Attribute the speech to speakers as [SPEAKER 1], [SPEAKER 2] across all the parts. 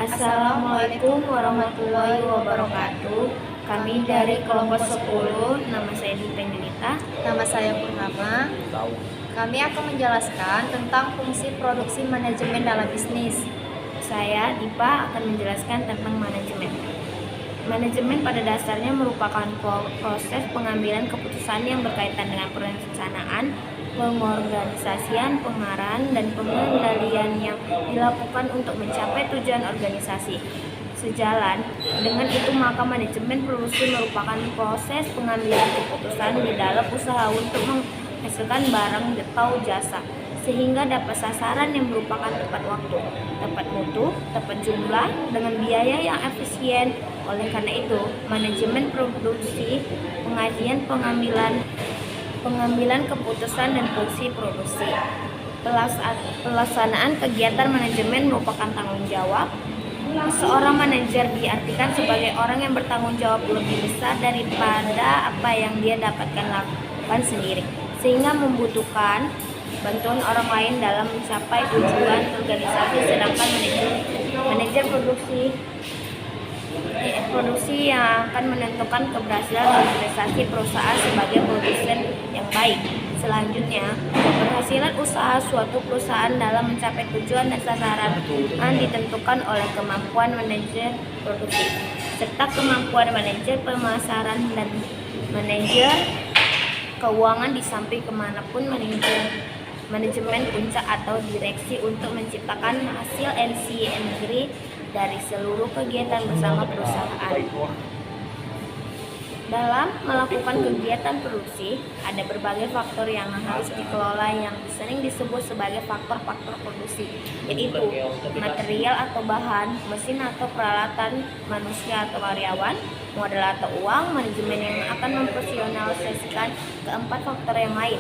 [SPEAKER 1] Assalamualaikum warahmatullahi wabarakatuh. Kami dari kelompok 10, nama saya Dita Yunita.
[SPEAKER 2] Nama saya Purnama. Kami akan menjelaskan tentang fungsi produksi manajemen dalam bisnis.
[SPEAKER 1] Saya Dipa akan menjelaskan tentang manajemen. Manajemen pada dasarnya merupakan proses pengambilan keputusan yang berkaitan dengan perencanaan, pengorganisasian, pengarahan, dan pengendalian yang dilakukan untuk mencapai tujuan organisasi. Sejalan dengan itu, maka manajemen produksi merupakan proses pengambilan keputusan di dalam usaha untuk menghasilkan barang atau jasa sehingga dapat sasaran yang merupakan tepat waktu, tepat mutu, tepat jumlah, dengan biaya yang efisien. Oleh karena itu, manajemen produksi pengajian pengambilan keputusan dan fungsi produksi. Pelaksanaan kegiatan manajemen merupakan tanggung jawab. Seorang manajer diartikan sebagai orang yang bertanggung jawab lebih besar daripada apa yang dia dapatkan lakukan sendiri, sehingga membutuhkan bantuan orang lain dalam mencapai tujuan organisasi. Sedangkan manajer produksi yang akan menentukan keberhasilan organisasi perusahaan sebagai produsen yang baik. Selanjutnya, keberhasilan usaha suatu perusahaan dalam mencapai tujuan dan sasaran ditentukan oleh kemampuan manajer produksi serta kemampuan manajer pemasaran dan manajer keuangan, di samping kemanapun manajemen puncak atau direksi untuk menciptakan hasil NC dari seluruh kegiatan bersama perusahaan. Dalam melakukan kegiatan produksi, ada berbagai faktor yang harus dikelola yang sering disebut sebagai faktor-faktor produksi, yaitu material atau bahan, mesin atau peralatan, manusia atau karyawan, modal atau uang, manajemen yang akan memprofesionalisasikan keempat faktor yang lain.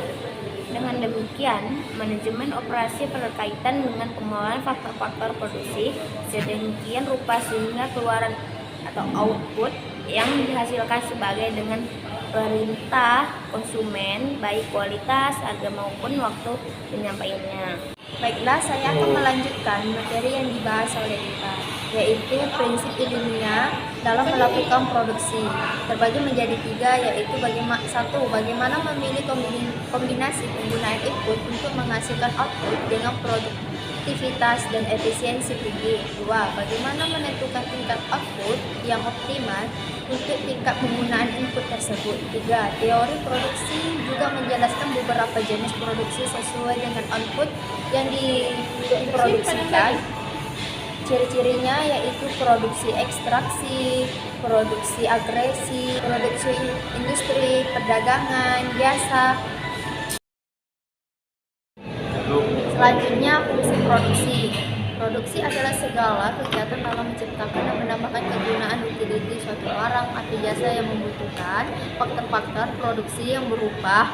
[SPEAKER 1] Dengan demikian, manajemen operasi berkaitan dengan pengelolaan faktor-faktor produksi sedemikian rupa sehingga keluaran atau output yang dihasilkan sebagai dengan perintah konsumen, baik kualitas, harga maupun waktu penyampaiannya.
[SPEAKER 2] Baiklah, saya akan melanjutkan materi yang dibahas oleh kita, yaitu prinsip ilmiah dalam melakukan produksi. Terbagi menjadi tiga, yaitu bagaimana memilih kombinasi penggunaan input untuk menghasilkan output dengan produktivitas dan efisiensi tinggi. 2. Bagaimana menentukan tingkat output yang optimal untuk tingkat penggunaan input tersebut. 3. Teori produksi juga menjelaskan beberapa jenis produksi sesuai dengan output yang diproduksikan. Ciri-cirinya yaitu produksi ekstraksi, produksi agresi, produksi industri, perdagangan, jasa. Selanjutnya, fungsi produksi. Produksi adalah segala kegiatan dalam menciptakan dan menambahkan kegunaan utility suatu barang atau jasa yang membutuhkan faktor-faktor produksi yang berupa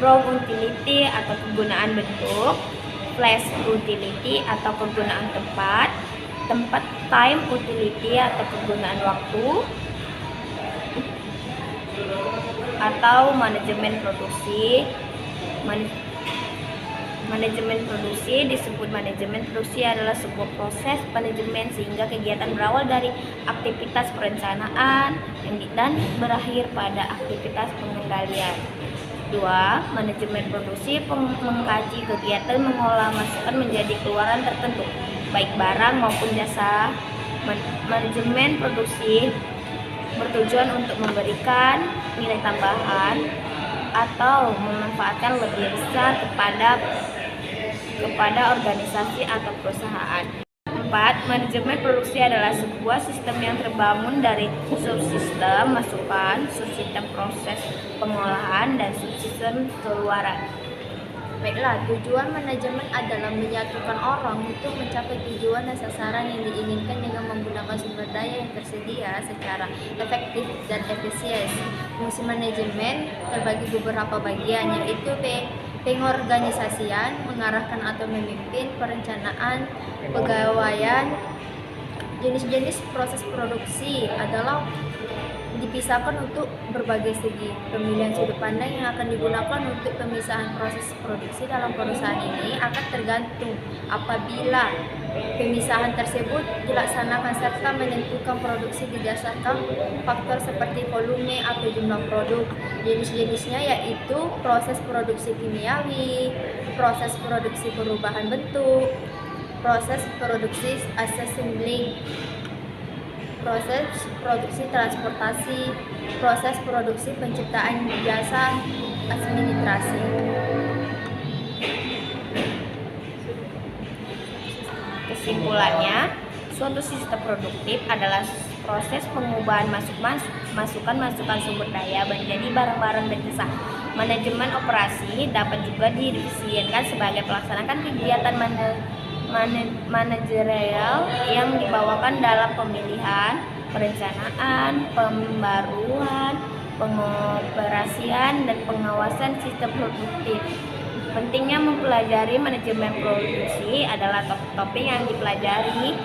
[SPEAKER 1] Raw utility atau kegunaan bentuk, flash utility atau kegunaan tempat time utility atau kegunaan waktu, atau manajemen produksi. Manajemen produksi disebut manajemen produksi adalah sebuah proses manajemen sehingga kegiatan berawal dari aktivitas perencanaan dan berakhir pada aktivitas pengendalian. 2. Manajemen produksi mengkaji kegiatan mengolah masukan menjadi keluaran tertentu, baik barang maupun jasa. Manajemen produksi bertujuan untuk memberikan nilai tambahan atau memanfaatkan lebih besar kepada organisasi atau perusahaan. 4. Manajemen produksi adalah sebuah sistem yang terbangun dari subsistem masukan, subsistem proses pengolahan, dan subsistem keluaran.
[SPEAKER 2] Baiklah, tujuan manajemen adalah menyatukan orang untuk mencapai tujuan dan sasaran yang diinginkan dengan menggunakan sumber daya yang tersedia secara efektif dan efisien. Fungsi manajemen terbagi beberapa bagian, yaitu pengorganisasian, mengarahkan atau memimpin, perencanaan, pegawaian. Jenis-jenis proses produksi adalah dipisahkan untuk berbagai segi. Pemilihan sudut pandang yang akan digunakan untuk pemisahan proses produksi dalam perusahaan ini akan tergantung apabila Pemisahan tersebut dilaksanakan serta menentukan produksi didasarkan faktor seperti volume atau jumlah produk. Jenis-jenisnya yaitu proses produksi kimiawi, proses produksi perubahan bentuk, proses produksi assembling, proses produksi transportasi, proses produksi penciptaan jasa administrasi.
[SPEAKER 1] Kesimpulannya, suatu sistem produktif adalah proses pengubahan masukan sumber daya menjadi barang-barang dan jasa. Manajemen operasi dapat juga didefinisikan sebagai pelaksanakan kegiatan manajerial yang dibawakan dalam pemilihan, perencanaan, pembaruan, pengoperasian, dan pengawasan sistem produktif. Pentingnya mempelajari manajemen produksi adalah topik yang dipelajari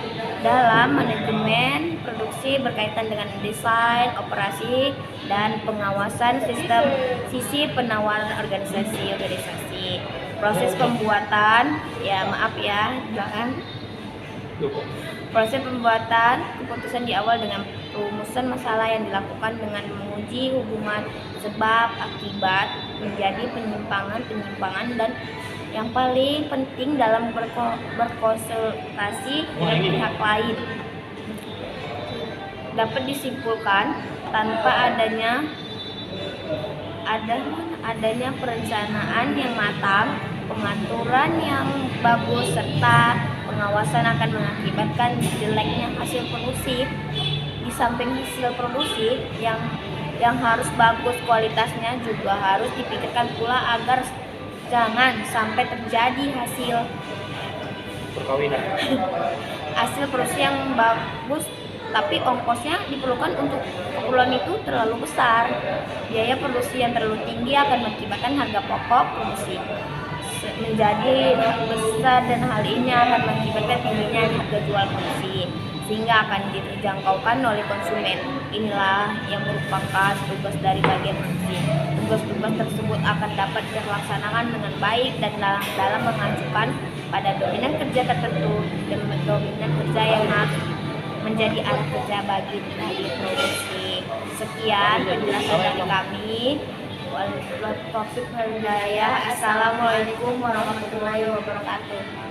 [SPEAKER 1] dalam manajemen produksi berkaitan dengan desain, operasi, dan pengawasan sistem sisi penawaran organisasi. Proses pembuatan, proses pembuatan keputusan di awal dengan perumusan masalah yang dilakukan dengan menguji hubungan sebab akibat menjadi penyimpangan dan yang paling penting dalam berkonsultasi dengan pihak lain. Dapat disimpulkan tanpa adanya perencanaan yang matang, pengaturan yang bagus, serta pengawasan akan mengakibatkan jeleknya hasil produksi. Di samping hasil produksi yang harus bagus kualitasnya, juga harus dipikirkan pula agar jangan sampai terjadi hasil produksi yang bagus tapi ongkosnya diperlukan untuk keperluan itu terlalu besar. Biaya produksi yang terlalu tinggi akan mengakibatkan harga pokok produksi menjadi besar, dan hal ini akan mengakibatkan tingginya harga jual produksi sehingga akan diterjangkaukan oleh konsumen. Inilah yang merupakan tugas dari bagian produksi. Tugas-tugas tersebut akan dapat dilaksanakan dengan baik dan dalam mengajukan pada dominan kerja tertentu dan dominan kerja yang harus menjadi alat kerja bagi produksi. Sekian penjelasan dari kami. Wabillahi taufiq wal hidayah. Assalamualaikum warahmatullahi wabarakatuh.